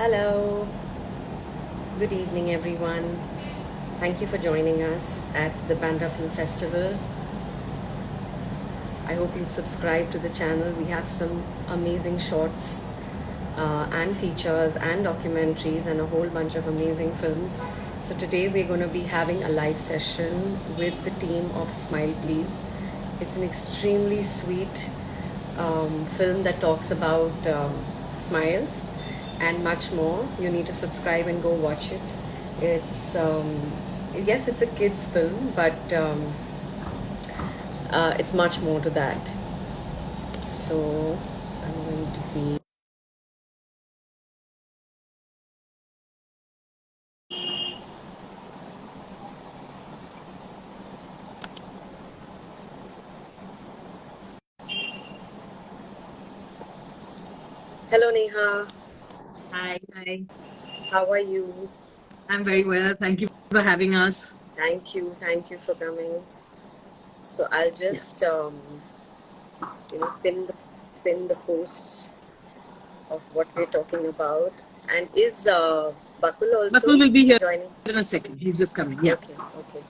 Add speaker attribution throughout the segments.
Speaker 1: Hello, good evening, everyone. Thank you for joining us at the Bandra Film Festival. I hope you've subscribed to the channel. We have some amazing shorts and features and documentaries and a whole bunch of amazing films. So today we're going to be having a live session with the team of Smile Please. It's an extremely sweet film that talks about smiles and much more. You need to subscribe and go watch it. It's yes, it's a kids film, but it's much more to that. So I'm going to be Hello, Neha.
Speaker 2: Hi, hi.
Speaker 1: How are you?
Speaker 2: I'm very well. Thank you for having us.
Speaker 1: Thank you for coming. So I'll
Speaker 2: Yeah.
Speaker 1: just pin the post of what we're talking about. And is Bakul
Speaker 2: Bakul
Speaker 1: also
Speaker 2: will be here
Speaker 1: joining?
Speaker 2: in a second. He's just coming. Yeah.
Speaker 1: Okay.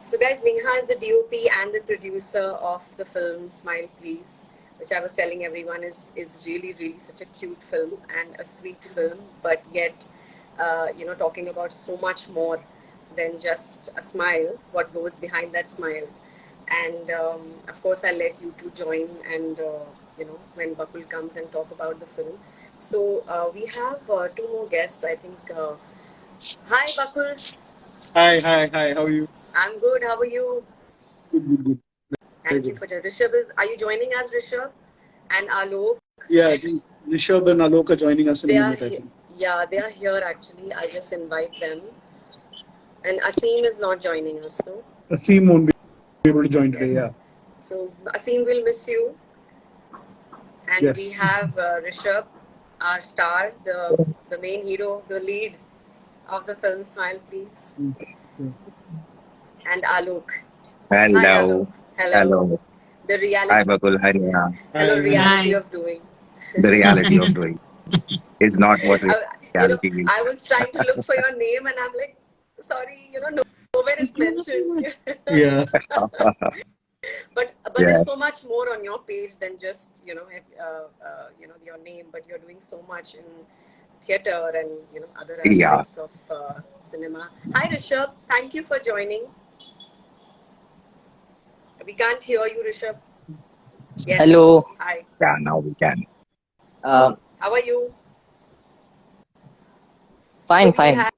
Speaker 1: So, guys, Neha is the DOP and the producer of the film Smile Please, which I was telling everyone is really such a cute film and a sweet film, but yet, talking about so much more than just a smile, what goes behind that smile. And of course, I'll let you two join and, when Bakul comes and talk about the film. So, we have two more guests, I think. Hi, Bakul.
Speaker 3: Hi. How are you?
Speaker 1: I'm good. How are you?
Speaker 3: Good. Very
Speaker 1: Thank you
Speaker 3: good.
Speaker 1: for joining. Are you joining us, Rishab? And Alok?
Speaker 3: Yeah, I think Rishab and Alok are joining us in a
Speaker 1: They are
Speaker 3: minute, I think.
Speaker 1: Yeah, they are here actually. I'll just invite them. And Asim is not joining us, no?
Speaker 3: The team won't be able to join today, yeah.
Speaker 1: Yes. So Asim will miss you. And we
Speaker 3: Yes.
Speaker 1: have Rishab, our star, the main hero, the lead of the film Smile Please. And Alok. Hi, Alok.
Speaker 4: Hello. Hello.
Speaker 1: The
Speaker 4: Hi,
Speaker 1: reality.
Speaker 4: Bakul. Hi, Neha.
Speaker 1: Hello,
Speaker 3: Hi.
Speaker 1: reality
Speaker 2: Hi.
Speaker 1: of doing.
Speaker 4: The reality of doing is not what
Speaker 1: I,
Speaker 4: reality
Speaker 1: I
Speaker 4: is.
Speaker 1: was trying to look for your name, and I'm like, sorry, nowhere is mentioned.
Speaker 3: Yeah.
Speaker 1: But there's so
Speaker 4: Yes.
Speaker 1: much more on your page than just your name. But you're doing so much in theater and other
Speaker 4: Yeah.
Speaker 1: aspects of cinema. Hi, Rishabh. Thank you for joining. We can't hear you, Rishabh. Yes.
Speaker 5: Hello.
Speaker 1: Hi.
Speaker 4: Yeah, now we can.
Speaker 5: Uh,
Speaker 1: How are you? So
Speaker 5: fine,
Speaker 1: we
Speaker 5: fine.
Speaker 1: had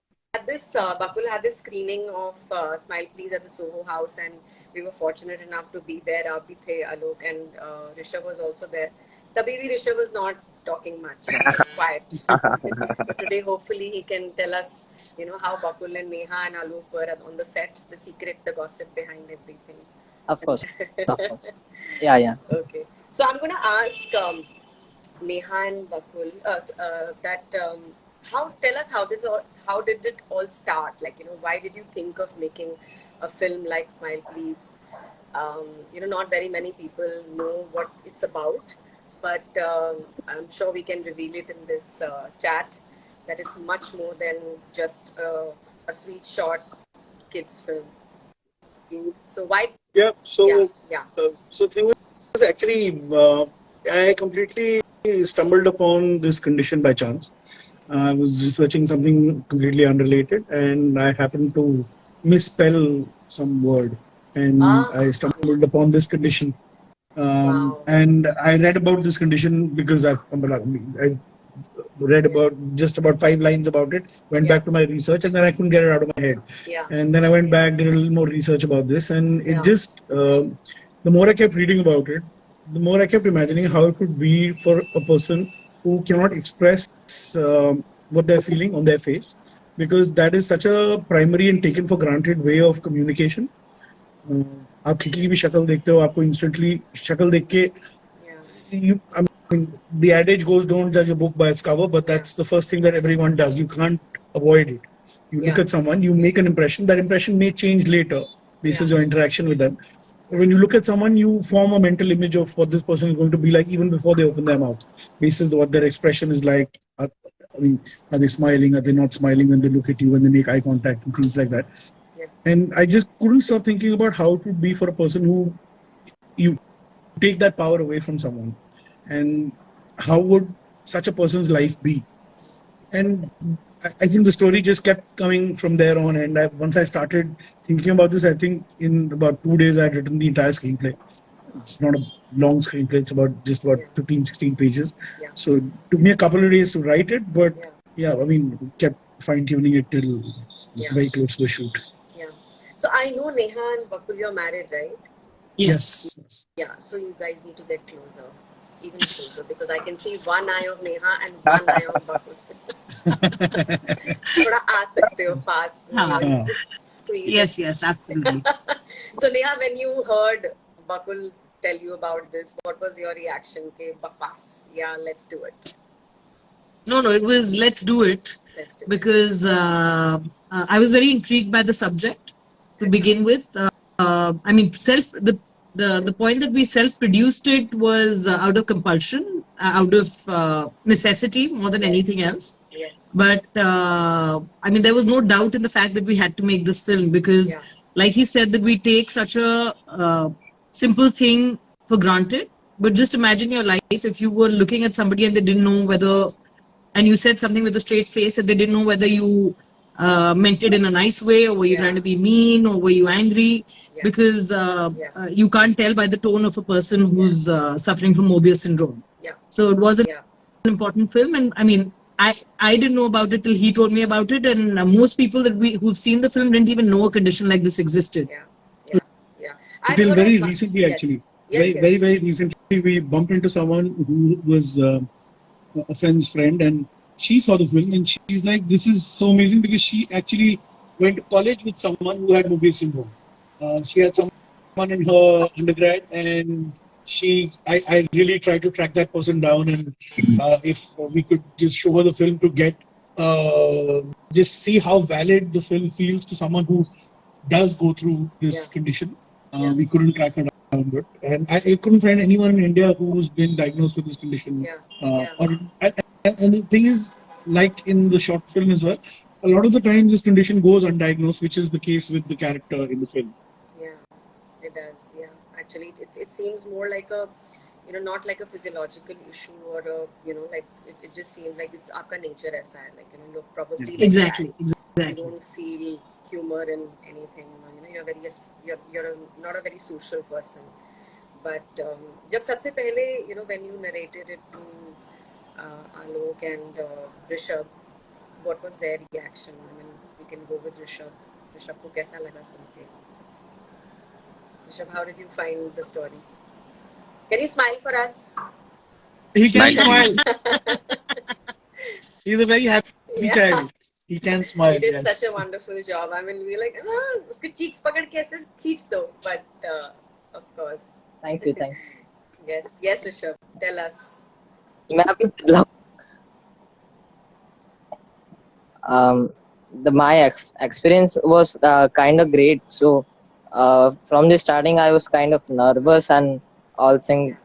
Speaker 1: this Bakul had this screening of Smile Please at the Soho House, and we were fortunate enough to be there. Abhi the, Alok, and Rishabh was also there. Tabhi Rishabh was not talking much; he was quiet. But today, hopefully, he can tell us, how Bakul and Neha and Alok were on the set, the secret, the gossip behind everything.
Speaker 5: Of course, of course. Yeah.
Speaker 1: Okay, so I'm gonna ask Neha and Bakul that how tell us how did it all start? Like why did you think of making a film like Smile Please? Not very many people know what it's about, but I'm sure we can reveal it in this chat. That is much more than just a sweet short kids film. So why?
Speaker 3: Yeah.
Speaker 1: Yeah.
Speaker 3: So thing was actually, I completely stumbled upon this condition by chance. I was researching something completely unrelated, and I happened to misspell some word, and
Speaker 1: Ah,
Speaker 3: I stumbled upon this condition.
Speaker 1: wow.
Speaker 3: And I read about this condition because I read about just about 5 lines about it, went
Speaker 1: Yeah.
Speaker 3: back to my research, and then I couldn't get it out of my head.
Speaker 1: Yeah.
Speaker 3: And then I went back, did a little more research about this, and it
Speaker 1: Yeah.
Speaker 3: just, the more I kept reading about it, the more I kept imagining how it could be for a person who cannot express what they're feeling on their face, because that is such a primary and taken for granted way of communication. आप किसी की भी शक्ल देखते हो आपको instantly शक्ल देख के
Speaker 1: Yeah.
Speaker 3: I mean, the adage goes, don't judge a book by its cover, but
Speaker 1: Yeah.
Speaker 3: that's the first thing that everyone does. You can't avoid it. You look
Speaker 1: Yeah.
Speaker 3: at someone, you make an impression. That impression may change later based
Speaker 1: Yeah.
Speaker 3: on your interaction with them.
Speaker 1: Yeah.
Speaker 3: When you look at someone, you form a mental image of what this person is going to be like even before they open their mouth, basis what their expression is like. I mean, are they smiling? Are they not smiling when they look at you, when they make eye contact and things like that?
Speaker 1: Yeah.
Speaker 3: And I just couldn't stop thinking about how it would be for a person who you take that power away from someone, and how would such a person's life be? And I think the story just kept coming from there on. And once I started thinking about this, I think in about 2 days I had written the entire screenplay. It's not a long screenplay; it's about just about
Speaker 1: Yeah.
Speaker 3: 15, 16 pages.
Speaker 1: Yeah.
Speaker 3: So it took me a couple of days to write it, but
Speaker 1: Yeah.
Speaker 3: yeah, I mean, kept fine tuning it till
Speaker 1: Yeah.
Speaker 3: very close to the shoot.
Speaker 1: Yeah. So I know Neha and Bakul, you're married, right?
Speaker 2: Yes.
Speaker 3: Yes.
Speaker 1: Yeah. So you guys need to get closer, even closer, because I can see one eye of Neha and one eye of Bakul. थोड़ा आ सकते हो पास में,
Speaker 2: हाँ.
Speaker 1: you just squeeze
Speaker 2: Yes,
Speaker 1: it.
Speaker 2: yes, absolutely.
Speaker 1: So Neha, when you heard Bakul tell you about this, what was your reaction? Okay, Bakas, yeah, let's do it.
Speaker 2: No, it was let's do it,
Speaker 1: Let's do it.
Speaker 2: because I was very intrigued by the subject to begin with. I mean, the point that we self-produced it was out of compulsion, out of necessity more than
Speaker 1: Yes.
Speaker 2: anything else.
Speaker 1: Yes.
Speaker 2: But I mean, there was no doubt in the fact that we had to make this film, because,
Speaker 1: Yeah.
Speaker 2: like he said, that we take such a simple thing for granted. But just imagine your life if you were looking at somebody and they didn't know whether, and you said something with a straight face, and they didn't know whether you meant it in a nice way, or were you
Speaker 1: Yeah.
Speaker 2: trying to be mean, or were you angry?
Speaker 1: Yeah.
Speaker 2: Because
Speaker 1: Yeah.
Speaker 2: you can't tell by the tone of a person who's suffering from Mobius syndrome.
Speaker 1: Yeah.
Speaker 2: So it was an
Speaker 1: Yeah.
Speaker 2: important film, and I mean, I didn't know about it till he told me about it, and most people who've seen the film didn't even know a condition like this existed.
Speaker 1: Yeah. Yeah. Yeah. I've
Speaker 3: Till
Speaker 1: heard
Speaker 3: very
Speaker 1: of
Speaker 3: recently,
Speaker 1: yes.
Speaker 3: actually.
Speaker 1: Yes.
Speaker 3: Very recently, we bumped into someone who was a friend's friend, and she saw the film, and she's like, "This is so amazing," because she actually went to college with someone who had Mobius syndrome. She had someone in her undergrad, and I really tried to track that person down, and if we could just show her the film to get just see how valid the film feels to someone who does go through this
Speaker 1: Yeah.
Speaker 3: condition.
Speaker 1: Yeah.
Speaker 3: We couldn't track her down, but and I couldn't find anyone in India who's been diagnosed with this condition.
Speaker 1: Yeah.
Speaker 3: Uh,
Speaker 1: Yeah.
Speaker 3: and the thing is, like in the short film as well, a lot of the times this condition goes undiagnosed, which is the case with the character in the film.
Speaker 1: Yeah, it does. Yeah, actually, it seems more like a, not like a physiological issue or a, like it just seems like it's आपका nature ऐसा है, like you're probably like
Speaker 2: Exactly,
Speaker 1: that. You
Speaker 2: exactly.
Speaker 1: don't feel humor in anything. You're very not a very social person. But जब सबसे पहले when you narrated it to Alok and Rishab, what was their reaction? I mean, we can go with Rishab. Rishab को कैसा लगा सुन के? Rishab, how did you find the story? Can you smile for us?
Speaker 3: He can
Speaker 4: Nice.
Speaker 3: smile. He's a very happy
Speaker 1: Yeah.
Speaker 3: child. He can smile.
Speaker 1: He did
Speaker 3: Yes.
Speaker 1: such a wonderful job. I mean, we're like, उसके cheeks पकड़ के ऐसे खींच दो. But of course.
Speaker 5: Thank you.
Speaker 1: Yes, Rishab. Tell us.
Speaker 5: मैं अभी मतलब my experience was kind of great. So from the starting, I was kind of nervous and all thing.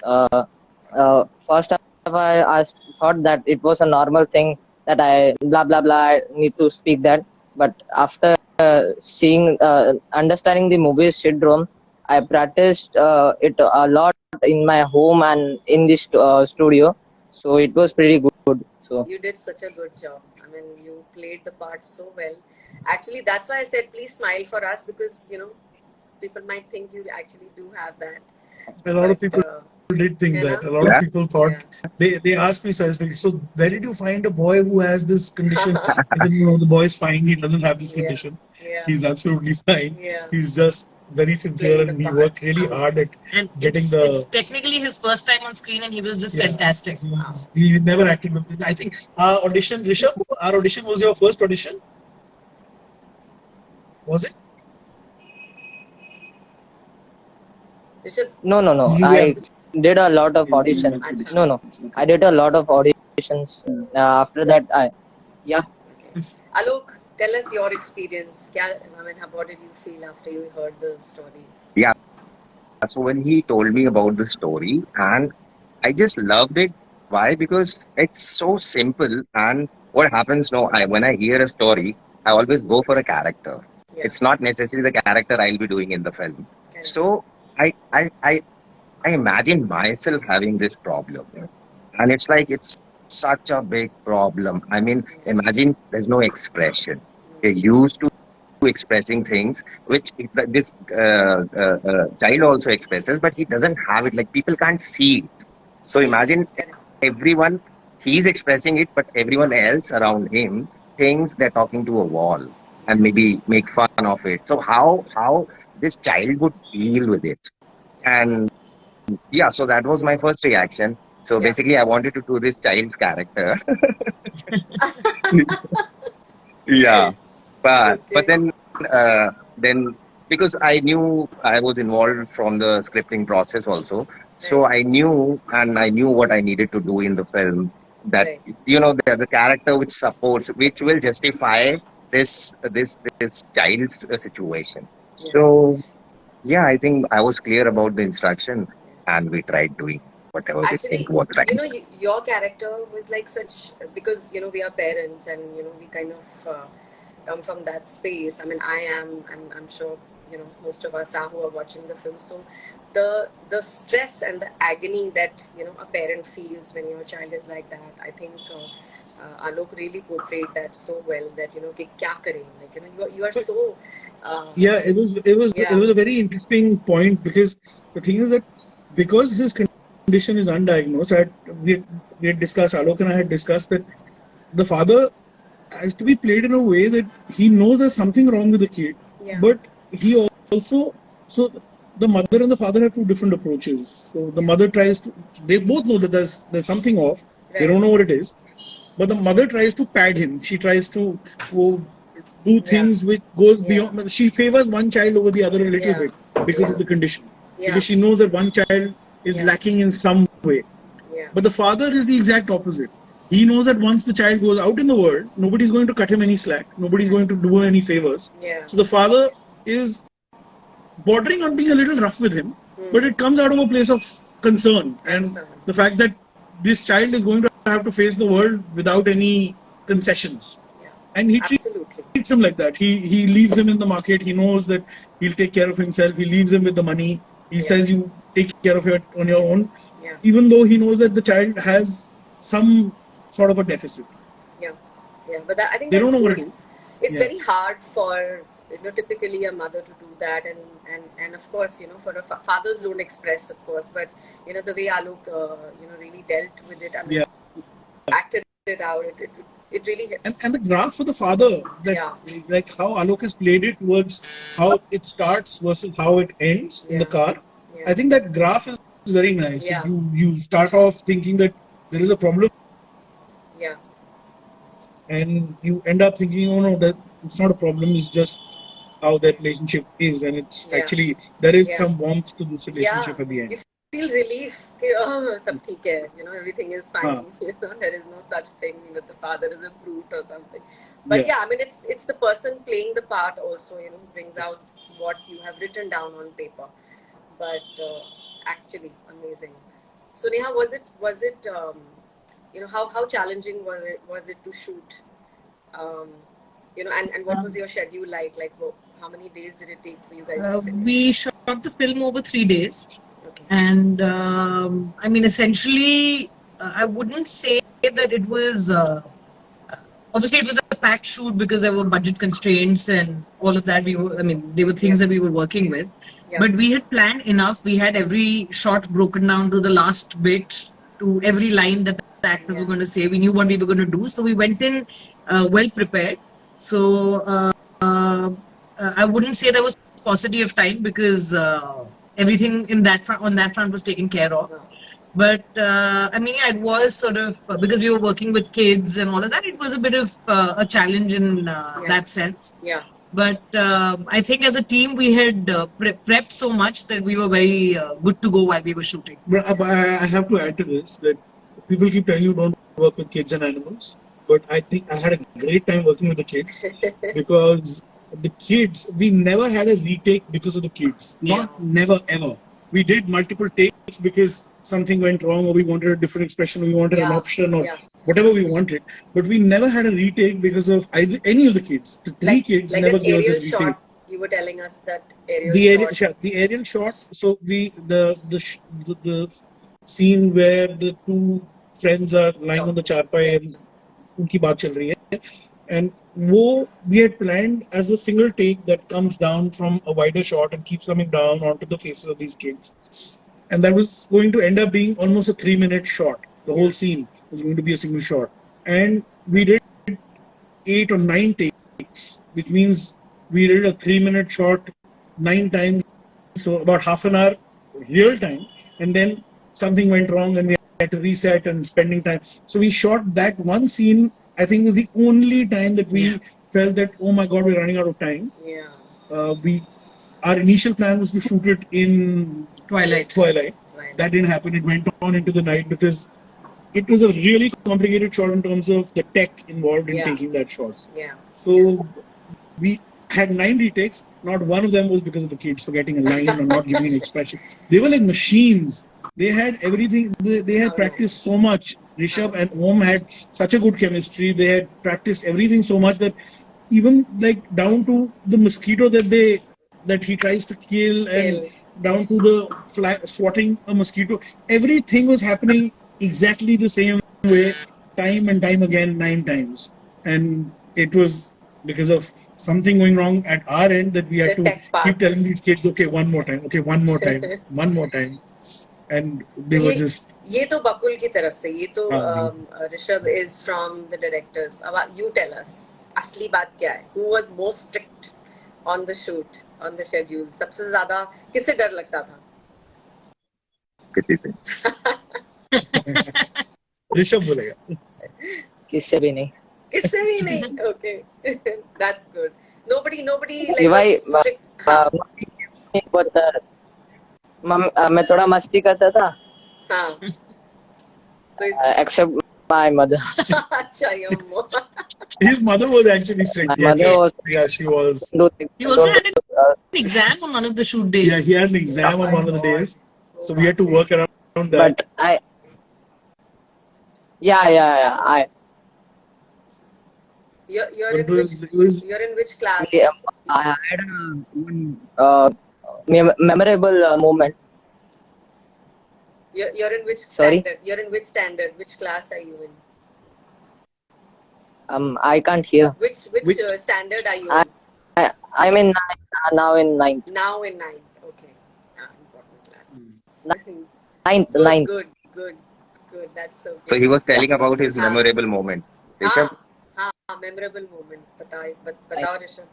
Speaker 5: First, I thought that it was a normal thing that I blah blah blah. I need to speak that. But after seeing, understanding the movie syndrome, I practiced it a lot in my home and in this studio. So it was pretty good. So
Speaker 1: You did such a good job. I mean, you played the part so well. Actually, that's why I said please smile for us, because people might think you actually do have that.
Speaker 3: A lot of
Speaker 1: But,
Speaker 3: people did think
Speaker 1: you
Speaker 3: that.
Speaker 1: know?
Speaker 3: A lot
Speaker 4: Yeah.
Speaker 3: of people thought
Speaker 1: Yeah.
Speaker 3: they asked me specifically. So where did you find a boy who has this condition? I said, no, the boy is fine. He doesn't have this
Speaker 1: Yeah.
Speaker 3: condition.
Speaker 1: Yeah.
Speaker 3: He's absolutely fine.
Speaker 1: Yeah.
Speaker 3: He's just very sincere,
Speaker 1: Playing
Speaker 3: and
Speaker 1: the
Speaker 3: he
Speaker 1: part.
Speaker 3: worked really hard at
Speaker 2: And
Speaker 3: getting
Speaker 2: it's technically his first time on screen, and he was just
Speaker 3: Yeah.
Speaker 2: fantastic.
Speaker 3: He never acted with it. I think our audition, Rishab, our audition was your first audition. Was it?
Speaker 1: Rishab,
Speaker 5: no.
Speaker 3: You
Speaker 5: I did a lot of auditions.
Speaker 1: Acha.
Speaker 5: No. I did a lot of auditions. After that, yeah.
Speaker 1: Okay. Alok, tell us your experience. What did you feel after you heard the story?
Speaker 4: Yeah. So when he told me about the story, and I just loved it. Why? Because it's so simple, and what happens now, when I hear a story, I always go for a character.
Speaker 1: Yeah.
Speaker 4: It's not necessarily the character I'll be doing in the film.
Speaker 1: Correct.
Speaker 4: So I, I, I, I imagine myself having this problem. And it's like, it's such a big problem. I mean, imagine there's no expression. You're used to expressing things, which this child also expresses, but he doesn't have it. Like, people can't see it. So imagine
Speaker 1: Correct.
Speaker 4: everyone, he's expressing it, but everyone else around him thinks they're talking to a wall and maybe make fun of it. So how this child would deal with it? And yeah, so that was my first reaction. So
Speaker 1: Yeah.
Speaker 4: basically, I wanted to do this child's character. Yeah, but
Speaker 1: Okay.
Speaker 4: then because I knew I was involved from the scripting process also, so
Speaker 1: Right.
Speaker 4: I knew what I needed to do in the film. That,
Speaker 1: Right.
Speaker 4: the character which supports, which will justify this child's situation.
Speaker 1: Yeah.
Speaker 4: So yeah, I think I was clear about the instruction, and we tried doing whatever we think
Speaker 1: Actually,
Speaker 4: was right.
Speaker 1: your character was like such, because we are parents, and we kind of come from that space. I mean, I am, and I'm sure most of us are who are watching the film. So the stress and the agony that a parent feels when your child is like that, I think Alok really portrayed that so well. That कि क्या करें, like you are so
Speaker 3: Yeah, it was a very interesting point, because the thing is that because his condition is undiagnosed, we had discussed, Alok and I had discussed that the father has to be played in a way that he knows there's something wrong with the kid,
Speaker 1: Yeah.
Speaker 3: but he also, so the mother and the father have two different approaches. So the mother tries to, they both know that there's something off. They don't know what it is, but the mother tries to pad him. She tries to do things which goes beyond. She favors one child over the other a little bit because of the condition, because she knows that one child is lacking in some way.
Speaker 1: Yeah.
Speaker 3: But the father is the exact opposite. He knows that once the child goes out in the world, nobody's going to cut him any slack. Nobody's going to do any favors.
Speaker 1: Yeah.
Speaker 3: So the father is bordering on being a little rough with him, but it comes out of a place of concern. And the fact that this child is going to have to face the world without any concessions.
Speaker 1: Yeah.
Speaker 3: And he
Speaker 1: Absolutely.
Speaker 3: treats him like that. He leaves him in the market. He knows that he'll take care of himself. He leaves him with the money. He says, you take care of it on your own.
Speaker 1: Yeah.
Speaker 3: Even though he knows that the child has some sort of a deficit.
Speaker 1: Yeah. But I think
Speaker 3: They
Speaker 1: that's
Speaker 3: don't know what
Speaker 1: good.
Speaker 3: to do.
Speaker 1: It's
Speaker 3: Yeah.
Speaker 1: very hard for typically a mother to do that, and of course for fathers don't express, of course, but the way Alok really dealt with it. I mean, acted it out. It really.
Speaker 3: And the graph for the father, like how Alok has played it towards how it starts versus how it ends in the car. I think that graph is very nice.
Speaker 1: Yeah.
Speaker 3: You start off thinking that there is a problem,
Speaker 1: Yeah.
Speaker 3: and you end up thinking, oh no, that it's not a problem. It's just how that relationship is, and it's actually there is some warmth to this relationship at the end.
Speaker 1: You feel relief. Sab theek hai. Everything is fine. There is no such thing that the father is a brute or something. But I mean, it's the person playing the part also. Brings out what you have written down on paper. But actually, amazing. So Neha, was it how challenging was it to shoot? And what was your schedule like? Like, how many days did it take for you guys to finish?
Speaker 2: We shot the film over 3 days.
Speaker 1: Okay.
Speaker 2: And I mean, essentially, I wouldn't say that it was, obviously it was a packed shoot because there were budget constraints and all of that. There were things that we were working with.
Speaker 1: Yeah.
Speaker 2: But we had planned enough. We had every shot broken down to the last bit, to every line that the actors were going to say. We knew what we were going to do. So we went in well prepared. So I wouldn't say there was paucity of time, because everything on that front was taken care of. But it was sort of, because we were working with kids and all of that, it was a bit of a challenge in that sense.
Speaker 1: Yeah.
Speaker 2: But I think as a team we had prepped so much that we were very good to go while we were shooting.
Speaker 3: But I have to add to this that people keep telling you don't work with kids and animals, but I think I had a great time working with the kids because the kids, we never had a retake because of the kids. Never ever. We did multiple takes because something went wrong, or we wanted a different expression, we wanted an option, or whatever we wanted. But we never had a retake because of any of the kids. The three kids
Speaker 1: like
Speaker 3: never
Speaker 1: an
Speaker 3: gave us a
Speaker 1: aerial
Speaker 3: retake.
Speaker 1: shot. You were telling us that aerial
Speaker 3: The aerial shot. So the scene where the two friends are lying on the charpai and उनकी बात चल रही है, and we had planned as a single take that comes down from a wider shot and keeps coming down onto the faces of these kids, and that was going to end up being almost a 3-minute shot. The whole scene was going to be a single shot, and we did 8 or 9 takes, which means we did a 3-minute shot 9 times, so about half an hour real time, and then something went wrong and we had to reset and spending time. So we shot that one scene. I think was the only time that we felt that, oh my god, we're running out of time. Our initial plan was to shoot it in
Speaker 2: Twilight.
Speaker 3: That didn't happen. It went on into the night because it was a really complicated shot in terms of the tech involved in taking that shot. So we had 9 retakes. Not one of them was because of the kids forgetting a line or not giving an expression. They were like machines. They had everything. They had practiced so much. Rishab and Om had such a good chemistry. They had practiced everything so much that even like down to the mosquito that he tries to kill, and down to the swatting a mosquito, everything was happening exactly the same way, time and time again, 9 times. And it was because of something going wrong at our end that we had to keep telling these kids, okay, one more time, one more time. And they were just...
Speaker 1: ये तो बकुल की तरफ से, ये तो Rishabh is from the directors. अब you tell us, असली बात क्या है? Who was most strict on the shoot, on the schedule? सबसे ज़्यादा किससे डर लगता था?
Speaker 4: किसी से?
Speaker 3: ऋषभ बोलेगा.
Speaker 5: किससे भी नहीं.
Speaker 1: किससे भी नहीं. Okay, that's good. Nobody like strict.
Speaker 5: मैं थोड़ा मस्ती करता था.
Speaker 1: हाँ.
Speaker 5: Except my mother.
Speaker 1: अच्छा, your mom.
Speaker 3: His mother was actually strict.
Speaker 5: My mother was.
Speaker 3: Yeah, she was.
Speaker 2: He also had an exam on one of the shoot days.
Speaker 3: Yeah, he had an exam on one of the days, so we had to work around that.
Speaker 5: But
Speaker 1: You're in which class?
Speaker 5: Yeah, I had a memorable moment.
Speaker 1: You're in which
Speaker 5: Sorry?
Speaker 1: standard? You're in which standard? Which class are you in?
Speaker 5: I can't hear.
Speaker 1: Which standard are you in?
Speaker 5: I'm in now in ninth.
Speaker 1: Now in ninth. Okay. Important class.
Speaker 5: Ninth.
Speaker 1: Good. That's so good.
Speaker 4: So he was telling about his memorable moment. Rishab?
Speaker 1: Memorable moment. Batao Rishab.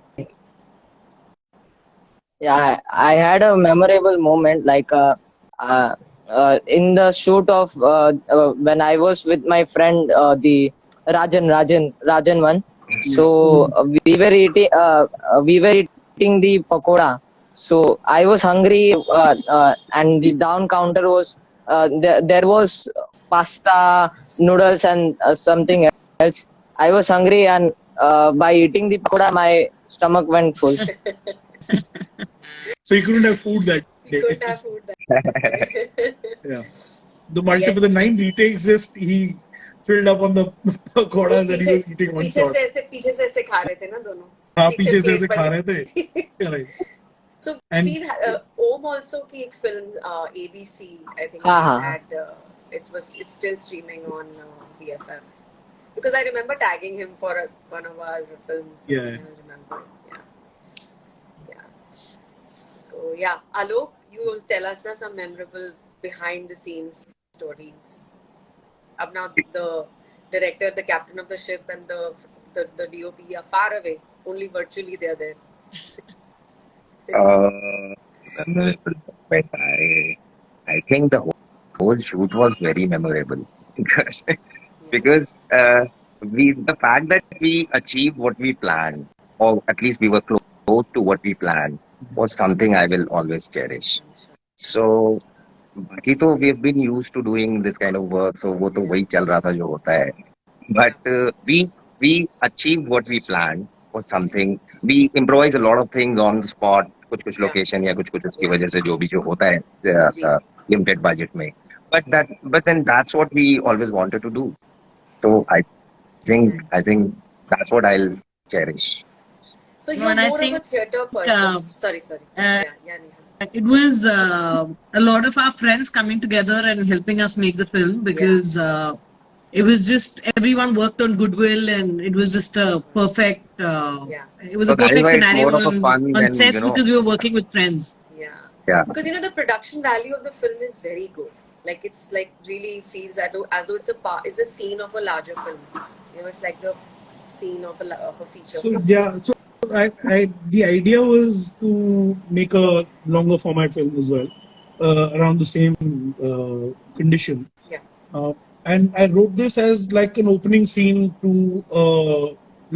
Speaker 5: Yeah, I had a memorable moment like in the shoot of when I was with my friend the Rajan one. So we were eating the pakoda. So I was hungry and the down counter was there was pasta, noodles and something else. I was hungry and by eating the pakoda my stomach went full.
Speaker 3: So he couldn't have food that day. Yeah. The 9 retakes, just he filled up on the pakoras that he was eating one shot.
Speaker 1: पीछे से ऐसे खा रहे थे ना दोनों.
Speaker 3: हाँ, पीछे से ऐसे खा रहे थे. Right.
Speaker 1: So we Om also की एक film ABC, I think had it's still streaming on BFF because I remember tagging him for one of our films.
Speaker 3: Yeah.
Speaker 1: I remember. Yeah. So yeah, Alok, you will tell us now some memorable behind the scenes stories. Ab now the director, the captain of the ship, and the DOP are far away. Only virtually they are there.
Speaker 4: I think the whole shoot was very memorable because the fact that we achieved what we planned, or at least we were close to what we planned, was something I will always cherish. So, बाकी तो we have been used to doing this kind of work, so वो तो वही चल रहा था जो होता है. But we achieved what we planned was something. We improvise a lot of things on the spot. कुछ location या कुछ उसकी वजह से जो होता है limited budget में. But then that's what we always wanted to do. So
Speaker 1: Exactly.
Speaker 4: I think that's what I'll cherish.
Speaker 1: So
Speaker 2: No,
Speaker 1: you're
Speaker 2: and I
Speaker 1: more of a
Speaker 2: think
Speaker 1: theater person. Sorry.
Speaker 2: uh,
Speaker 1: Yeah, Neha.
Speaker 2: it was a lot of our friends coming together and helping us make the film
Speaker 1: Yeah,
Speaker 2: because it was just everyone worked on goodwill and it was just a perfect.
Speaker 1: yeah.
Speaker 2: It was
Speaker 4: So
Speaker 2: a
Speaker 4: that is
Speaker 2: perfect
Speaker 4: why it's
Speaker 2: scenario
Speaker 4: more of a fun
Speaker 2: on
Speaker 4: when,
Speaker 2: sets because we were working with friends.
Speaker 1: Yeah,
Speaker 4: yeah.
Speaker 1: because the production value of the film is very good. Like it's like really feels as though it's a scene of a larger film. It's like the scene of of a feature
Speaker 3: So
Speaker 1: film.
Speaker 3: yeah, so the idea was to make a longer format film as well, around the same condition.
Speaker 1: Yeah.
Speaker 3: Uh, and I wrote this as like an opening scene to a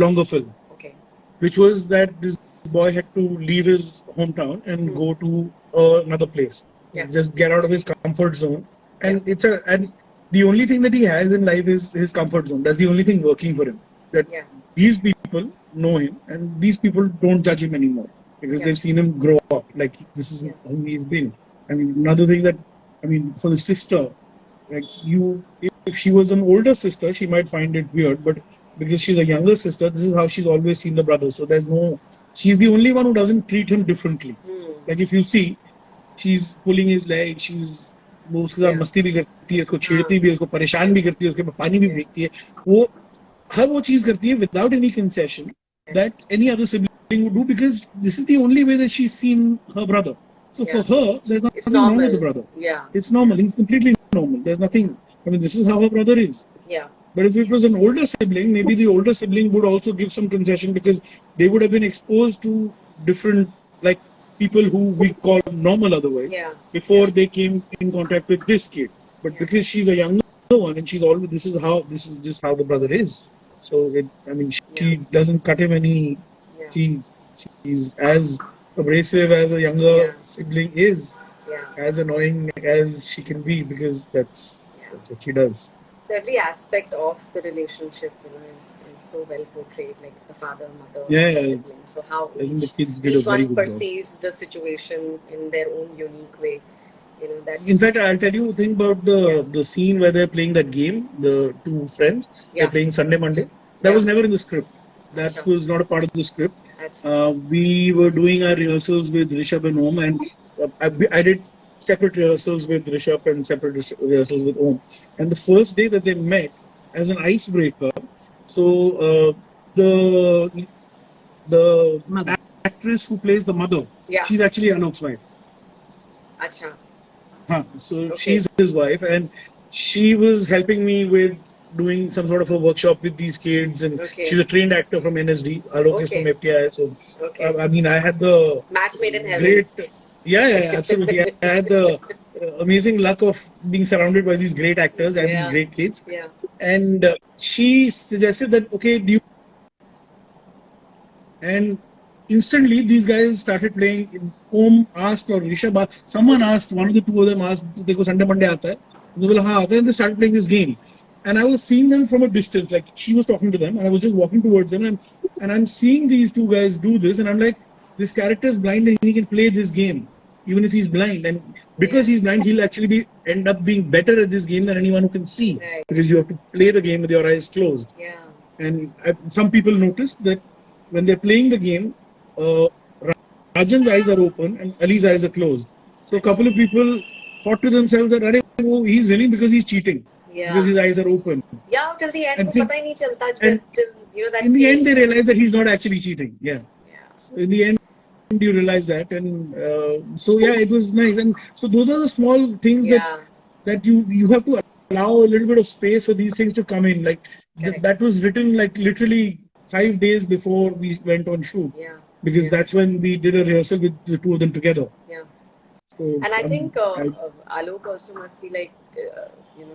Speaker 3: longer film,
Speaker 1: Okay.
Speaker 3: which was that this boy had to leave his hometown and
Speaker 1: Hmm.
Speaker 3: go to another place,
Speaker 1: Yeah.
Speaker 3: just get out of his comfort zone.
Speaker 1: Yeah.
Speaker 3: And the only thing that he has in life is his comfort zone. That's the only thing working for him. That
Speaker 1: Yeah.
Speaker 3: these people know him, and these people don't judge him anymore because
Speaker 1: Yeah.
Speaker 3: they've seen him grow up. Like this is
Speaker 1: Yeah.
Speaker 3: who he's been. I mean, another thing that I mean for the sister, like if she was an older sister, she might find it weird, but because she's a younger sister, this is how she's always seen the brother. So she's the only one who doesn't treat him differently.
Speaker 1: Hmm.
Speaker 3: Like if you see, she's pulling his leg, वो उसके साथ
Speaker 1: Yeah.
Speaker 3: मस्ती भी करती है, उसको
Speaker 1: हाँ.
Speaker 3: छेड़ती भी है, उसको परेशान भी करती है, उसके पानी भी
Speaker 1: Yeah.
Speaker 3: फेंकती है, वो हर वो चीज करती है without any concession that any other sibling would do because this is the only way that she's seen her brother. So
Speaker 1: Yeah.
Speaker 3: for her, there's
Speaker 1: It's
Speaker 3: nothing wrong with the
Speaker 1: normal.
Speaker 3: brother.
Speaker 1: Yeah.
Speaker 3: It's normal. It's completely normal. There's nothing. I mean, this is how her brother is.
Speaker 1: Yeah.
Speaker 3: But if it was an older sibling, maybe the older sibling would also give some concession because they would have been exposed to different, like people who we call normal otherwise,
Speaker 1: Yeah.
Speaker 3: before
Speaker 1: Yeah.
Speaker 3: they came in contact with this kid. But
Speaker 1: Yeah.
Speaker 3: because she's a younger one and she's always, this is just how the brother is. So I mean, she
Speaker 1: Yeah.
Speaker 3: doesn't cut him any.
Speaker 1: Yeah.
Speaker 3: She's as abrasive as a younger
Speaker 1: Yeah.
Speaker 3: sibling is,
Speaker 1: Yeah.
Speaker 3: as annoying as she can be because that's what she does.
Speaker 1: So every aspect of the relationship, is so well portrayed, like the father, mother,
Speaker 3: Yeah,
Speaker 1: and the
Speaker 3: yeah.
Speaker 1: siblings. So how
Speaker 3: I think the kids did
Speaker 1: each
Speaker 3: a very
Speaker 1: one
Speaker 3: good job.
Speaker 1: perceives the situation in their own unique way. That.
Speaker 3: In fact, I'll tell you a thing about the scene where they're playing that game. The two friends, they're
Speaker 1: Yeah.
Speaker 3: playing Sunday Monday. That
Speaker 1: Yeah.
Speaker 3: was never in the script. That
Speaker 1: Acha.
Speaker 3: was not a part of the script.
Speaker 1: Acha.
Speaker 3: We were doing our rehearsals with Rishab and Om, and I did separate rehearsals with Rishab and separate rehearsals with Om. And the first day that they met, as an icebreaker, so the
Speaker 2: Mother.
Speaker 3: actress who plays the mother,
Speaker 1: Yeah.
Speaker 3: she's actually Anok's wife.
Speaker 1: Acha.
Speaker 3: So
Speaker 1: Okay.
Speaker 3: she's his wife, and she was helping me with doing some sort of a workshop with these kids, and
Speaker 1: Okay.
Speaker 3: she's a trained actor from NSD. Alok is
Speaker 1: Okay.
Speaker 3: from FTI, so
Speaker 1: Okay.
Speaker 3: I mean, I had the
Speaker 1: Match made in heaven.
Speaker 3: great, yeah, absolutely. I had the amazing luck of being surrounded by these great actors and these
Speaker 1: Yeah.
Speaker 3: great kids,
Speaker 1: Yeah.
Speaker 3: and she suggested that okay, and instantly these guys started playing. Om asked or Rishab asked, someone asked, one of the two of them asked, "Dekho Sunday Monday aata hai?" And they were like, "Haan, aata hai." And they started playing this game. And I was seeing them from a distance, like she was talking to them, and I was just walking towards them, and I'm seeing these two guys do this, and I'm like, this character is blind and he can play this game, even if he's blind. And because he's blind, he'll actually end up being better at this game than anyone who can see,
Speaker 1: Right.
Speaker 3: because you have to play the game with your eyes closed.
Speaker 1: Yeah.
Speaker 3: And some people noticed that when they're playing the game, Rajan's eyes are open and Ali's eyes are closed. So a couple of people thought to themselves that he's winning because he's cheating, because his eyes are open.
Speaker 1: Yeah, till the end,
Speaker 3: And
Speaker 1: वो
Speaker 3: till-
Speaker 1: पता ही नहीं चलता.
Speaker 3: and
Speaker 1: Till that
Speaker 3: in the
Speaker 1: scene.
Speaker 3: end, they realize that he's not actually cheating. Yeah.
Speaker 1: Yeah.
Speaker 3: So in the end, you realize that, and so yeah, it was nice. And so those are the small things
Speaker 1: Yeah.
Speaker 3: that you have to allow a little bit of space for these things to come in. Like
Speaker 1: Correct.
Speaker 3: that was written like literally 5 days before we went on shoot,
Speaker 1: Yeah.
Speaker 3: because
Speaker 1: Yeah.
Speaker 3: that's when we did a rehearsal with the two of them together.
Speaker 1: Yeah.
Speaker 3: So,
Speaker 1: And I think
Speaker 3: I-
Speaker 1: Alok also must be like,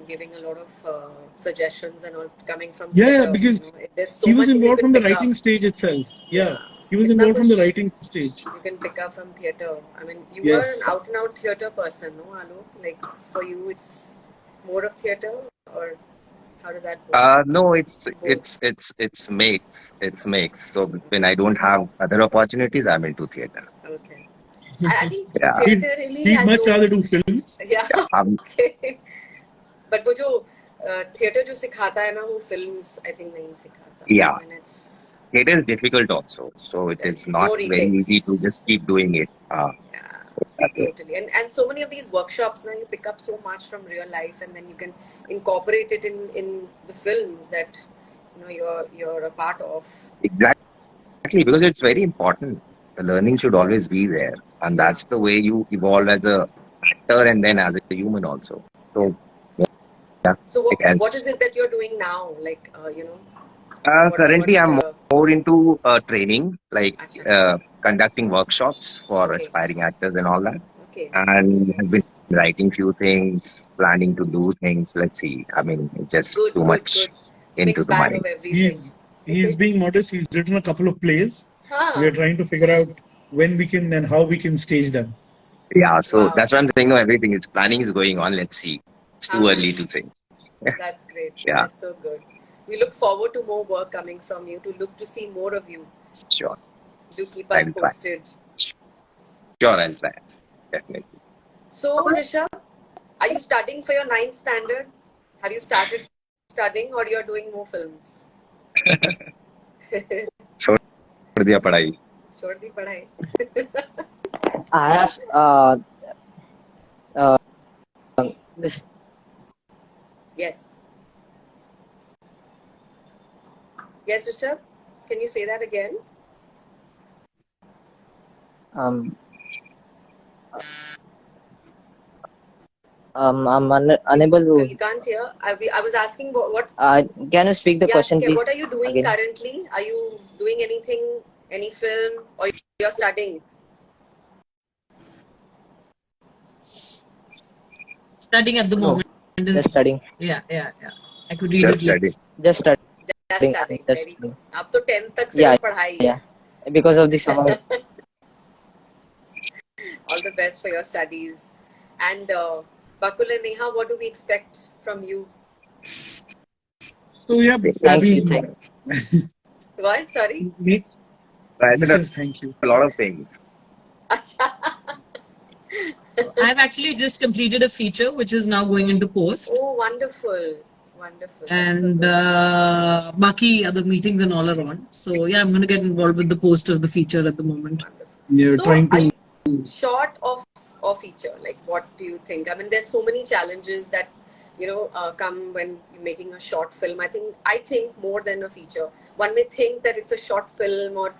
Speaker 1: giving a lot of suggestions and all coming from
Speaker 3: Yeah,
Speaker 1: theatre,
Speaker 3: because
Speaker 1: there's so
Speaker 3: he
Speaker 1: much
Speaker 3: was
Speaker 1: you
Speaker 3: involved
Speaker 1: can
Speaker 3: from the
Speaker 1: pick
Speaker 3: writing
Speaker 1: up.
Speaker 3: stage itself. Yeah, he was
Speaker 1: Kitna
Speaker 3: involved from the
Speaker 1: kuch
Speaker 3: writing stage.
Speaker 1: You can pick up from theatre. I mean, you
Speaker 3: Yes.
Speaker 1: are an out and out theatre person, no, Alok? Like for you, it's more of theatre, or how does that work?
Speaker 4: No, it's makes. It's makes. So when I don't have other opportunities, I'm into theater.
Speaker 1: Okay. I think
Speaker 4: Yeah.
Speaker 1: theatre really
Speaker 3: He'd
Speaker 1: has
Speaker 3: much
Speaker 1: no.
Speaker 3: rather do films.
Speaker 1: Yeah.
Speaker 4: Um,
Speaker 1: Okay. But वो जो theater जो सिखाता है ना वो films I think नहीं सिखाता.
Speaker 4: Yeah,
Speaker 1: I mean it's
Speaker 4: it is difficult also. So it is not
Speaker 1: no
Speaker 4: very easy to just
Speaker 1: retakes.
Speaker 4: keep doing it.
Speaker 1: Yeah,
Speaker 4: That's it.
Speaker 1: totally. And so many of these workshops now you pick up so much from real life, and then you can incorporate it in the films that you're a part of.
Speaker 4: Exactly, because it's very important. The learning should always be there, and
Speaker 1: Yeah,
Speaker 4: that's the way you evolve as a actor and then as a human also.
Speaker 1: yeah.
Speaker 4: So yeah,
Speaker 1: So
Speaker 4: it
Speaker 1: what
Speaker 4: helps.
Speaker 1: is it that you're doing now? Like what
Speaker 4: Currently, I'm more into training, like
Speaker 1: acha.
Speaker 4: conducting workshops for
Speaker 1: Okay,
Speaker 4: aspiring actors and all that,
Speaker 1: okay,
Speaker 4: and have
Speaker 1: nice.
Speaker 4: been writing few things, planning to do things. Let's see. I mean, it's just
Speaker 1: Good,
Speaker 4: too
Speaker 1: good,
Speaker 4: much
Speaker 1: good.
Speaker 4: into
Speaker 1: Mixed
Speaker 4: the
Speaker 1: bag
Speaker 4: money.
Speaker 1: of everything.
Speaker 3: He he's being modest. He's written a couple of plays. We
Speaker 1: Huh.
Speaker 3: are trying to figure out when we can and how we can stage them.
Speaker 4: Yeah, so
Speaker 1: Wow.
Speaker 4: that's what I'm saying. No, everything is planning is going on. Let's see. It's
Speaker 1: How
Speaker 4: too early to
Speaker 1: nice.
Speaker 4: say.
Speaker 1: That's great.
Speaker 4: Yeah,
Speaker 1: That's so good. We look forward to more work coming from you, to see more of you.
Speaker 4: sure.
Speaker 1: Do keep us
Speaker 4: I'll try.
Speaker 1: posted.
Speaker 4: Sure, I'll try. Definitely.
Speaker 1: So, Rishabh, are you studying for your ninth standard? Have you started studying or you're doing more films?
Speaker 4: छोड़ दिया पढ़ाई.
Speaker 1: छोड़ दी पढ़ाई.
Speaker 5: I have this
Speaker 1: Yes. Yes, Rishabh? Can you say that again?
Speaker 5: um unable
Speaker 1: You
Speaker 5: to.
Speaker 1: can't hear. I was asking what
Speaker 5: Can you speak the
Speaker 1: yeah,
Speaker 5: question, please?
Speaker 1: what are you doing
Speaker 5: Again.
Speaker 1: currently? Are you doing anything, any film, or you're studying?
Speaker 2: Studying at the
Speaker 5: No,
Speaker 2: moment is
Speaker 5: just studying.
Speaker 2: yeah. I could read
Speaker 4: Just
Speaker 2: his
Speaker 4: study.
Speaker 2: lips.
Speaker 5: Just studying.
Speaker 1: Just
Speaker 5: I'm
Speaker 1: studying.
Speaker 5: just
Speaker 1: Very good.
Speaker 5: studying.
Speaker 1: अब तो 10th तक
Speaker 5: Yeah,
Speaker 1: सिर्फ पढ़ाई
Speaker 5: yeah.
Speaker 1: है.
Speaker 5: Because of the summer.
Speaker 1: All the best for your studies. And Bakul and Neha, what do we expect from you?
Speaker 3: So yeah, I
Speaker 5: Thank you.
Speaker 3: mean,
Speaker 5: Thank you.
Speaker 1: What? Sorry?
Speaker 4: I
Speaker 3: he
Speaker 4: said
Speaker 3: says thank you.
Speaker 4: a lot of things.
Speaker 2: So I've actually just completed a feature which is now going into post,
Speaker 1: Oh, wonderful. Wonderful. That's so
Speaker 2: and
Speaker 1: good.
Speaker 2: Baki other meetings and all are on. So yeah, I'm going to get involved with the post of the feature at the moment.
Speaker 1: Wonderful.
Speaker 3: You're
Speaker 1: So,
Speaker 3: trying
Speaker 1: are
Speaker 3: to.
Speaker 1: you short of feature? Like, what do you think? I mean, there's so many challenges that come when you're making a short film. I think more than a feature. One may think that it's a short film or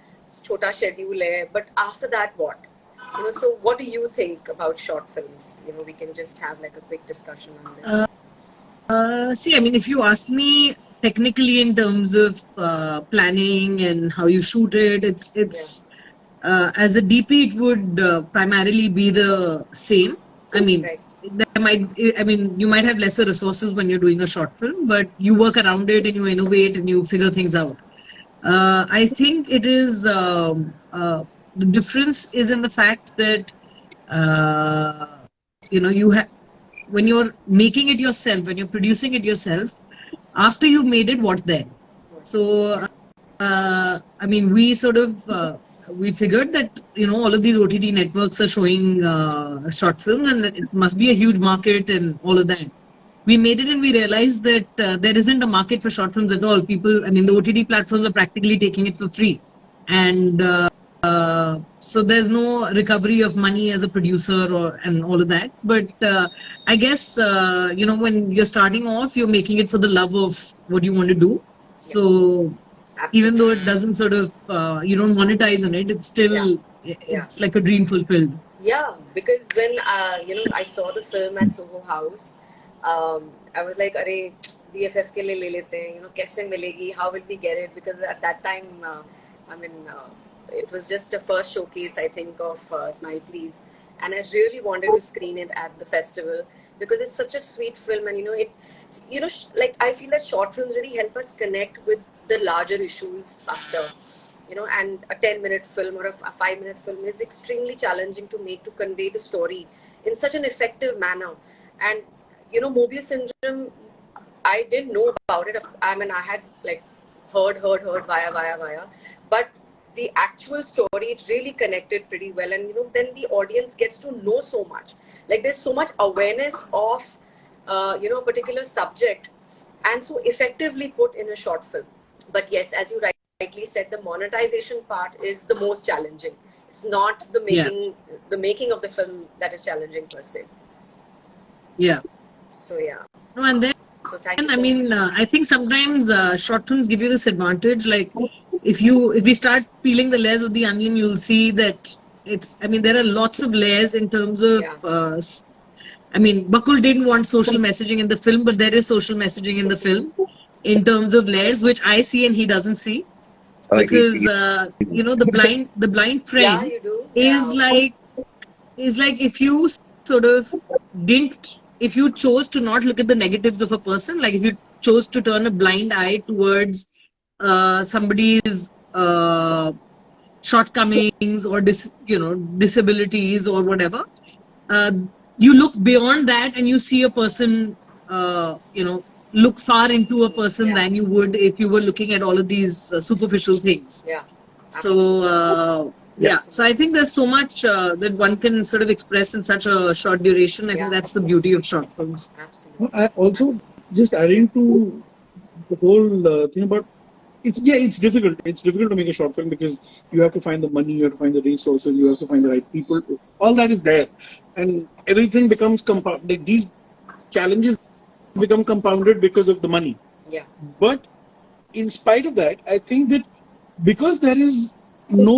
Speaker 1: chota schedule hai, but after that, what? So what do you think about short films? We can just have like a quick discussion on this.
Speaker 2: See, I mean, if you ask me technically in terms of planning and how you shoot it, it's as a DP, it would primarily be the same. I mean,
Speaker 1: Right.
Speaker 2: you might have lesser resources when you're doing a short film, but you work around it and you innovate and you figure things out. I think it is the difference is in the fact that uh, you have when you're making it yourself, when you're producing it yourself, after you've made it, what then? So I mean, we sort of we figured that all of these OTT networks are showing short films, and it must be a huge market and all of that. We made it, and we realized that there isn't a market for short films at all. People, I mean, the OTT platforms are practically taking it for free, and so there's no recovery of money as a producer and all of that. But I guess when you're starting off, you're making it for the love of what you want to do.
Speaker 1: Yeah.
Speaker 2: So even though
Speaker 1: Absolutely.
Speaker 2: it doesn't sort of you don't monetize on it, it's
Speaker 1: Yeah.
Speaker 2: still
Speaker 1: Yeah.
Speaker 2: it's like a dream fulfilled.
Speaker 1: Yeah, because when I saw the film at Soho House, I was like, "अरे BFF के लिए ले लेते हैं, कैसे मिलेगी? How will we get it?" Because at that time, I mean, it was just a first showcase, I think, of Smile Please, and I really wanted to screen it at the festival because it's such a sweet film, and like I feel that short films really help us connect with the larger issues faster. And a 10-minute film or a 5-minute film is extremely challenging to make, to convey the story in such an effective manner. And Mobius syndrome, I didn't know about it. I mean, I had like heard via, but the actual story, it really connected pretty well. And then the audience gets to know so much. Like there's so much awareness of a particular subject, and so effectively put in a short film. But yes, as you rightly said, the monetization part is the most challenging. It's not the
Speaker 2: Yeah.
Speaker 1: making of the film that is challenging per se.
Speaker 2: Yeah.
Speaker 1: So yeah.
Speaker 2: No, and then
Speaker 1: So thank you
Speaker 2: I
Speaker 1: so
Speaker 2: mean,
Speaker 1: much.
Speaker 2: I think sometimes short films give you this advantage. Like, if we start peeling the layers of the onion, you'll see that it's. I mean, there are lots of layers in terms of.
Speaker 1: Yeah.
Speaker 2: I mean, Bakul didn't want social messaging in the film, but there is social messaging in the film in terms of layers, which I see and he doesn't see, because
Speaker 4: Easy.
Speaker 2: the blind
Speaker 1: Yeah,
Speaker 2: friend
Speaker 1: you do.
Speaker 2: is
Speaker 1: Yeah.
Speaker 2: like if you sort of didn't if you chose to not look at the negatives of a person, like if you chose to turn a blind eye towards somebody's shortcomings or disabilities or whatever, uh, you look beyond that and you see a person, look far into a person
Speaker 1: Yeah.
Speaker 2: than you would if you were looking at all of these superficial things.
Speaker 1: Yeah.
Speaker 2: So
Speaker 1: Absolutely.
Speaker 2: yeah, so I
Speaker 1: Absolutely.
Speaker 2: think there's so much that one can sort of express in such a short duration. I think
Speaker 1: Yeah.
Speaker 2: that's the beauty of short films.
Speaker 1: Absolutely.
Speaker 3: I also,
Speaker 1: Absolutely.
Speaker 3: just
Speaker 1: Yeah.
Speaker 3: adding to the whole thing about, it's difficult. It's difficult to make a short film because you have to find the money, you have to find the resources, you have to find the right people. All that is there, and everything becomes compound. Like, these challenges become compounded because of the money.
Speaker 1: Yeah.
Speaker 3: But in spite of that, I think that because there is no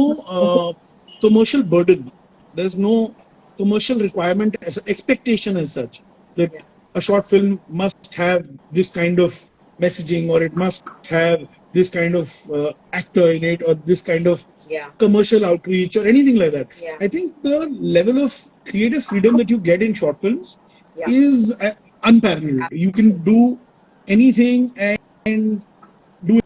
Speaker 3: commercial burden, there's no commercial requirement as expectation as such, that
Speaker 1: Yeah.
Speaker 3: a short film must have this kind of messaging, or it must have this kind of actor in it, or this kind of
Speaker 1: Yeah.
Speaker 3: commercial outreach, or anything like that.
Speaker 1: Yeah.
Speaker 3: I think the level of creative freedom that you get in short films
Speaker 1: Yeah.
Speaker 3: is unparalleled. You can
Speaker 1: Absolutely.
Speaker 3: do anything and do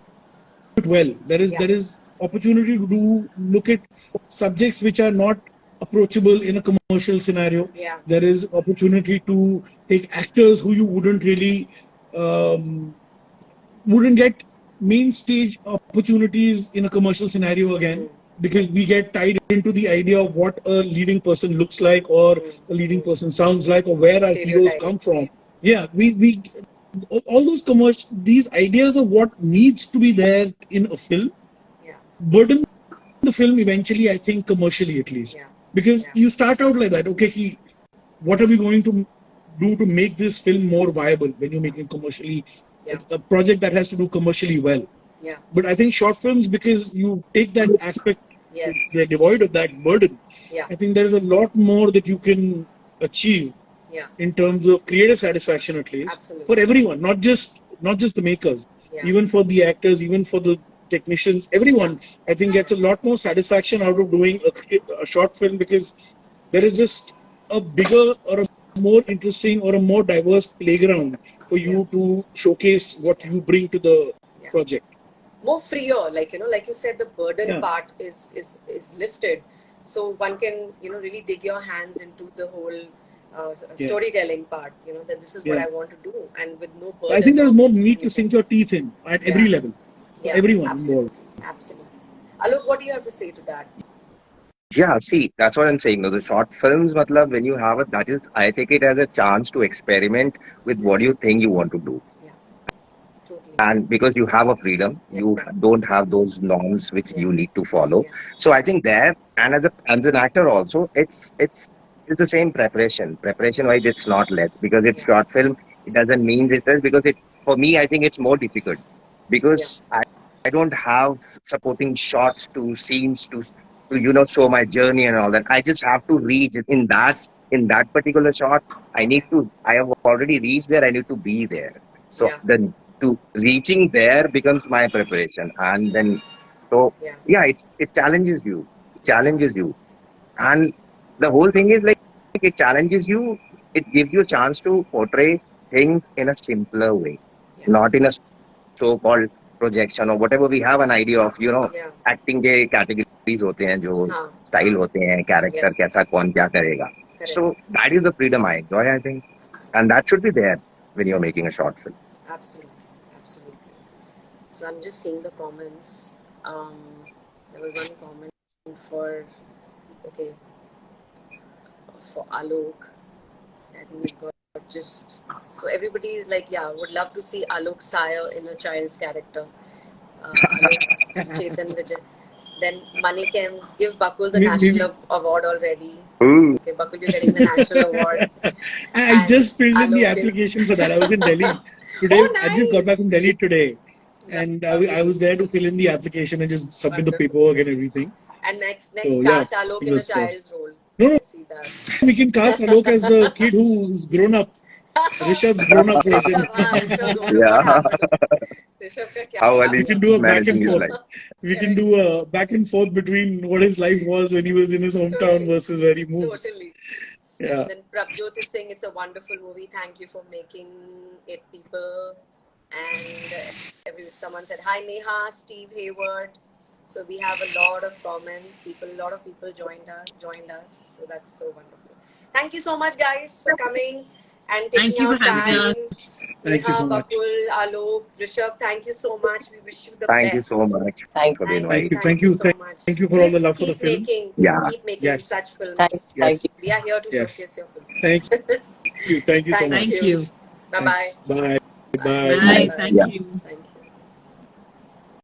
Speaker 3: it well.
Speaker 1: Yeah.
Speaker 3: There is opportunity to look at subjects which are not approachable in a commercial scenario.
Speaker 1: Yeah.
Speaker 3: There is opportunity to take actors who you wouldn't really um, wouldn't get main stage opportunities in a commercial scenario again, because we get tied into the idea of what a leading person looks like, or a leading person sounds like, or where our heroes come from.
Speaker 1: Stereotypes.
Speaker 3: Yeah, we all those commercial, these ideas of what needs to be there in a film
Speaker 1: Yeah.
Speaker 3: burden the film eventually, I think, commercially at least.
Speaker 1: Yeah.
Speaker 3: Because
Speaker 1: Yeah.
Speaker 3: you start out like that, okay, what are we going to do to make this film more viable when you're making commercially
Speaker 1: Yeah.
Speaker 3: a project that has to do commercially well.
Speaker 1: Yeah.
Speaker 3: But I think short films, because you take that aspect, they're
Speaker 1: Yes.
Speaker 3: devoid of that burden.
Speaker 1: Yeah.
Speaker 3: I think there's a lot more that you can achieve
Speaker 1: Yeah.
Speaker 3: in terms of creative satisfaction, at least for
Speaker 1: Absolutely.
Speaker 3: everyone, not just the makers,
Speaker 1: Yeah.
Speaker 3: even for the actors, even for the technicians, everyone. I think gets a lot more satisfaction out of doing a short film, because there is just a bigger or a more interesting or a more diverse playground for
Speaker 1: Yeah.
Speaker 3: you to showcase what
Speaker 1: Yeah.
Speaker 3: you bring to the
Speaker 1: Yeah.
Speaker 3: project.
Speaker 1: More freer, like you said, the burden
Speaker 3: Yeah,
Speaker 1: part is lifted, so one can really dig your hands into the whole
Speaker 3: yeah,
Speaker 1: storytelling part, that this is what
Speaker 3: yeah.
Speaker 1: I want to do, and with no
Speaker 3: I
Speaker 1: burden
Speaker 3: think there's
Speaker 1: of
Speaker 3: more need to
Speaker 1: anything.
Speaker 3: sink your teeth in at
Speaker 1: Yeah.
Speaker 3: every level for
Speaker 1: Yeah.
Speaker 3: everyone involved.
Speaker 1: Absolutely. Absolutely. Alok, what do you have to say to that?
Speaker 4: Yeah, see, that's what I'm saying. No, the short films, matlab, when you have it, that is, I take it as a chance to experiment with what you think you want to do.
Speaker 1: Yeah. Totally.
Speaker 4: And because you have a freedom, you
Speaker 1: Yeah.
Speaker 4: don't have those norms which
Speaker 1: Yeah.
Speaker 4: you need to follow.
Speaker 1: Yeah.
Speaker 4: So I think there, and as an actor also, it's the same preparation wise it's not less, because it's
Speaker 1: Yeah.
Speaker 4: short film. It doesn't mean it's less, because it, for me, I think it's more difficult,
Speaker 1: Yeah.
Speaker 4: because I don't have supporting shots to scenes to show my journey and all that. I just have to reach it in that particular shot.
Speaker 1: Yeah.
Speaker 4: I have already reached there, I need to be there. So
Speaker 1: Yeah.
Speaker 4: then to reaching there becomes my preparation. And then, so
Speaker 1: Yeah.
Speaker 4: yeah, it challenges you. It
Speaker 1: Yeah.
Speaker 4: challenges you. And the whole thing is like, it challenges you. It gives you a chance to portray things in a simpler way,
Speaker 1: Yeah.
Speaker 4: not in a so-called projection or whatever. We have an idea of,
Speaker 1: Yeah.
Speaker 4: acting के categories होते हैं, जो
Speaker 1: हाँ.
Speaker 4: style होते हैं,
Speaker 1: Yeah.
Speaker 4: character कैसा कौन क्या करेगा.
Speaker 1: Correct.
Speaker 4: So that is the freedom I enjoy, I think, and that should be there when you're making a short film.
Speaker 1: Absolutely. Absolutely. So I'm just seeing the comments. Um, there was one comment for, okay, for Alok. I think we've got just so everybody is like, yeah, would love to see Alok Sire in a child's character. Alok, Chetan, Vijay. Then Manikam's give Bakul the national award already.
Speaker 4: Ooh.
Speaker 1: Okay, Bakul, you're getting the national award.
Speaker 3: I
Speaker 1: And
Speaker 3: just filled in the
Speaker 1: Alok is-
Speaker 3: application for that. I was in Delhi today.
Speaker 1: Oh,
Speaker 3: I just got back from Delhi today,
Speaker 1: Nice.
Speaker 3: and I was there to fill in the application and just submit the
Speaker 1: Wonderful.
Speaker 3: paperwork and everything.
Speaker 1: And next
Speaker 3: So, yeah,
Speaker 1: cast Alok in a
Speaker 3: fingers crossed.
Speaker 1: child's role.
Speaker 3: No, no.
Speaker 1: Let's see that.
Speaker 3: We can cast Alok as the kid who's grown up. Rishab's grown up version.
Speaker 1: Rishabh, what
Speaker 4: Yeah.
Speaker 1: happened? Rishabh ka kya
Speaker 4: How
Speaker 1: happened?
Speaker 3: We can do a back
Speaker 4: managing
Speaker 3: and
Speaker 4: his
Speaker 3: forth.
Speaker 4: life.
Speaker 3: We can do a back and forth between what his life was when he was in his hometown versus where he moves.
Speaker 1: Totally.
Speaker 3: Yeah.
Speaker 1: And then Prabjot is saying it's a wonderful movie. Thank you for making it, people. And someone said, hi Neha, Steve Hayward. So we have a lot of comments. A lot of people joined us. So that's so wonderful. Thank you so much, guys, for coming and taking
Speaker 2: Thank you
Speaker 1: out
Speaker 2: for having
Speaker 1: time.
Speaker 3: Thank you
Speaker 1: Neha,
Speaker 3: so much.
Speaker 1: Bakul, Alok, Rishab, thank you so much. We wish you the
Speaker 4: Thank you
Speaker 1: best.
Speaker 4: so much
Speaker 5: Thank
Speaker 4: for the
Speaker 1: Thank
Speaker 4: invite.
Speaker 1: you.
Speaker 3: Thank you.
Speaker 1: so much.
Speaker 3: Thank you for all the
Speaker 1: Please
Speaker 3: love for the
Speaker 1: keep
Speaker 3: film.
Speaker 1: making,
Speaker 4: Yeah.
Speaker 1: keep making
Speaker 3: Yes.
Speaker 1: such films.
Speaker 5: thank
Speaker 3: Yes.
Speaker 5: you.
Speaker 1: We are here to
Speaker 3: Yes.
Speaker 1: showcase your films.
Speaker 3: Thank you. Thank you so
Speaker 1: Thank
Speaker 3: much.
Speaker 2: Thank you.
Speaker 1: Bye-bye.
Speaker 3: Thanks. Bye. Bye.
Speaker 2: Bye. Thank
Speaker 4: Yeah.
Speaker 2: you.
Speaker 1: Thank you.